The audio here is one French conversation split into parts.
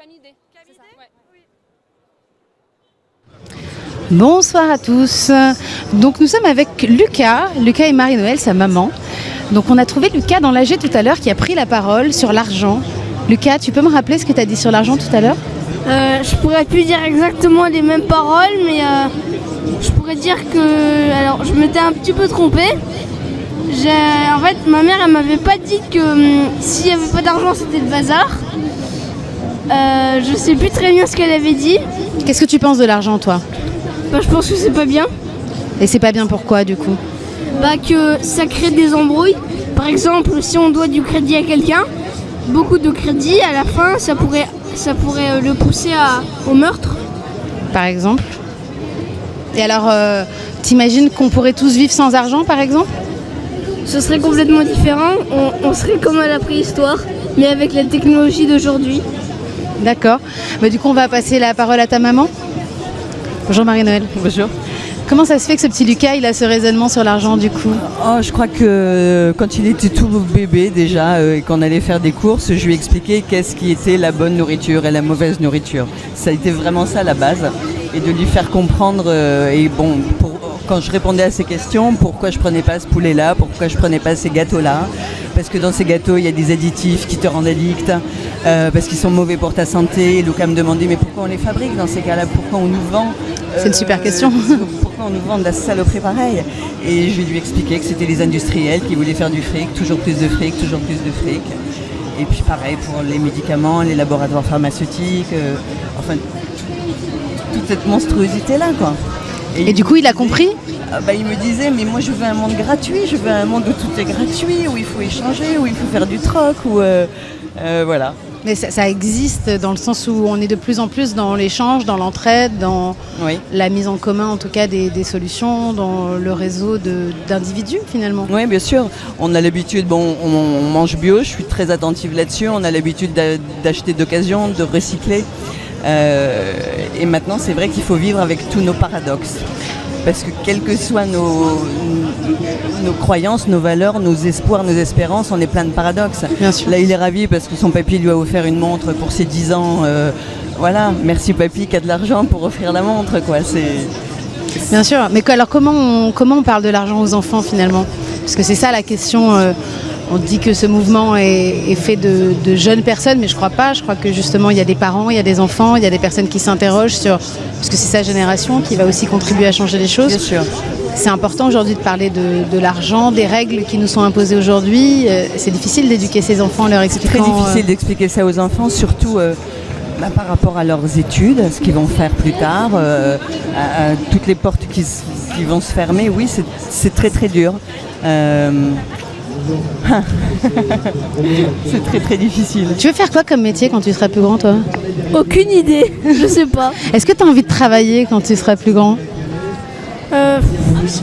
Canidé. C'est ça, ouais. Bonsoir à tous. Donc nous sommes avec Lucas et Marie-Noël, sa maman. Donc on a trouvé Lucas dans l'AG tout à l'heure qui a pris la parole sur l'argent. Lucas, tu peux me rappeler ce que tu as dit sur l'argent tout à l'heure ? Je pourrais plus dire exactement les mêmes paroles, mais je pourrais dire que... Alors, je m'étais un petit peu trompée. En fait, ma mère, elle m'avait pas dit que s'il n'y avait pas d'argent, c'était le bazar. Je sais plus très bien ce qu'elle avait dit. Qu'est-ce que tu penses de l'argent, toi ? Je pense que c'est pas bien. Et c'est pas bien pourquoi, du coup ? Que ça crée des embrouilles. Par exemple, si on doit du crédit à quelqu'un, beaucoup de crédit, à la fin, ça pourrait le pousser au meurtre. Par exemple ? Et alors, t'imagines qu'on pourrait tous vivre sans argent, par exemple ? Ce serait complètement différent. On serait comme à la préhistoire, mais avec la technologie d'aujourd'hui. D'accord. Du coup, on va passer la parole à ta maman. Bonjour Marie-Noël. Bonjour. Comment ça se fait que ce petit Lucas, il a ce raisonnement sur l'argent du coup ? Je crois que quand il était tout bébé déjà et qu'on allait faire des courses, je lui ai expliqué qu'est-ce qui était la bonne nourriture et la mauvaise nourriture. Ça a été vraiment ça la base. Et de lui faire comprendre, quand je répondais à ces questions, pourquoi je prenais pas ce poulet-là, pourquoi je prenais pas ces gâteaux-là. Parce que dans ces gâteaux, il y a des additifs qui te rendent addict, parce qu'ils sont mauvais pour ta santé. Et Lucas me demandait, mais pourquoi on les fabrique dans ces cas-là ? Pourquoi on nous vend C'est une super question. Pourquoi on nous vend de la saloperie pareille ? Et je lui ai expliqué que c'était les industriels qui voulaient faire du fric, toujours plus de fric, toujours plus de fric. Et puis pareil pour les médicaments, les laboratoires pharmaceutiques, toute cette monstruosité-là, quoi. Et du coup, il a compris ? Il me disait, mais moi je veux un monde gratuit, je veux un monde où tout est gratuit, où il faut échanger, où il faut faire du troc, voilà. Mais ça existe dans le sens où on est de plus en plus dans l'échange, dans l'entraide, dans la mise en commun en tout cas des solutions, dans le réseau d'individus finalement. Oui, bien sûr. On a l'habitude, on mange bio, je suis très attentive là-dessus, on a l'habitude d'acheter d'occasion, de recycler. Et maintenant, c'est vrai qu'il faut vivre avec tous nos paradoxes. Parce que quelles que soient nos croyances, nos valeurs, nos espoirs, nos espérances, on est plein de paradoxes. Bien sûr. Là, il est ravi parce que son papy lui a offert une montre pour ses 10 ans. Voilà, merci papy qui a de l'argent pour offrir la montre, quoi. Bien sûr, mais alors comment on parle de l'argent aux enfants finalement ? Parce que c'est ça la question. On dit que ce mouvement est fait de jeunes personnes, mais je crois pas. Je crois que justement, il y a des parents, il y a des enfants, il y a des personnes qui s'interrogent sur... Parce que c'est sa génération qui va aussi contribuer à changer les choses. Bien sûr. C'est important aujourd'hui de parler de l'argent, des règles qui nous sont imposées aujourd'hui. C'est difficile d'éduquer ces enfants en leur expliquant... C'est très difficile d'expliquer ça aux enfants, surtout... par rapport à leurs études, à ce qu'ils vont faire plus tard, à toutes les portes qui vont se fermer, oui, c'est très très dur. C'est très très difficile. Tu veux faire quoi comme métier quand tu seras plus grand, toi ? Aucune idée, je sais pas. Est-ce que tu as envie de travailler quand tu seras plus grand ?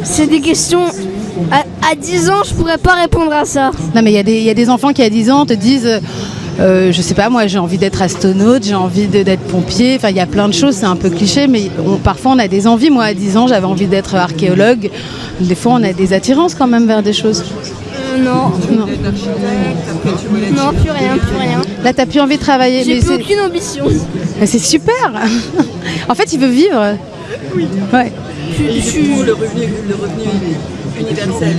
C'est des questions... À 10 ans, je pourrais pas répondre à ça. Non, mais il y a des enfants qui à 10 ans te disent... je sais pas, moi j'ai envie d'être astronaute, j'ai envie d'être pompier, enfin il y a plein de choses, c'est un peu cliché, mais parfois on a des envies. Moi à 10 ans j'avais envie d'être archéologue, des fois on a des attirances quand même vers des choses. Non, plus rien. Là t'as plus envie de travailler. J'ai plus aucune ambition. Mais c'est super. En fait il veut vivre. Oui. Ouais. Je suis pour le revenu universel.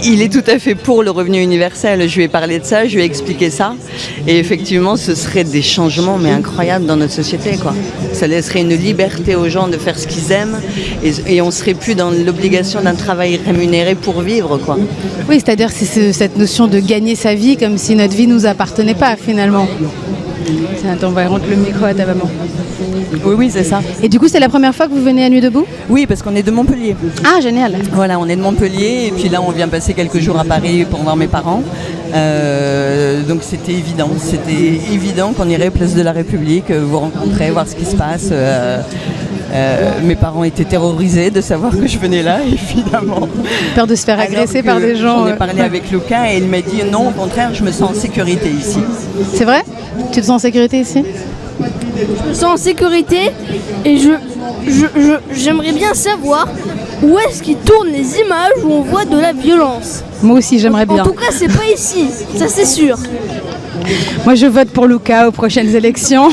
Il est tout à fait pour le revenu universel. Je lui ai parlé de ça, je lui ai expliqué ça. Et effectivement, ce serait des changements mais incroyables dans notre société, quoi. Ça laisserait une liberté aux gens de faire ce qu'ils aiment et on ne serait plus dans l'obligation d'un travail rémunéré pour vivre, quoi. Oui, c'est-à-dire que c'est cette notion de gagner sa vie comme si notre vie ne nous appartenait pas finalement. Attends, on va rendre le micro à ta maman. Oui, c'est ça. Et du coup, c'est la première fois que vous venez à Nuit debout ? Oui, parce qu'on est de Montpellier. Ah, génial. Voilà, on est de Montpellier et puis là, on vient passer quelques jours à Paris pour voir mes parents. Donc c'était évident qu'on irait place de la République, vous rencontrer, voir ce qui se passe. Mes parents étaient terrorisés de savoir que je venais là, évidemment. Peur de se faire agresser par des gens. On a parlé avec Lucas et il m'a dit non, au contraire, je me sens en sécurité ici. C'est vrai ? Tu te sens en sécurité ici ? Je me sens en sécurité et j'aimerais bien savoir où est-ce qu'ils tournent les images où on voit de la violence. Moi aussi, j'aimerais bien. En tout cas, c'est pas ici, ça c'est sûr. Moi, je vote pour Luca aux prochaines élections.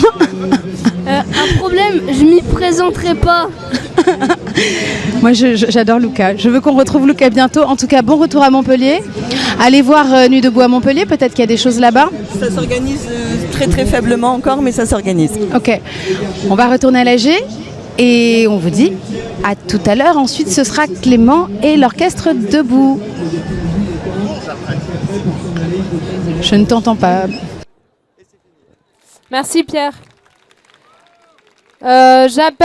Un problème, je m'y présenterai pas. Moi, j'adore Luca. Je veux qu'on retrouve Luca bientôt. En tout cas, bon retour à Montpellier. Allez voir Nuit debout à Montpellier. Peut-être qu'il y a des choses là-bas. Ça s'organise très très faiblement encore, mais ça s'organise. Ok. On va retourner à l'AG et on vous dit à tout à l'heure. Ensuite, ce sera Clément et l'orchestre debout. Je ne t'entends pas. Merci Pierre. J'appelle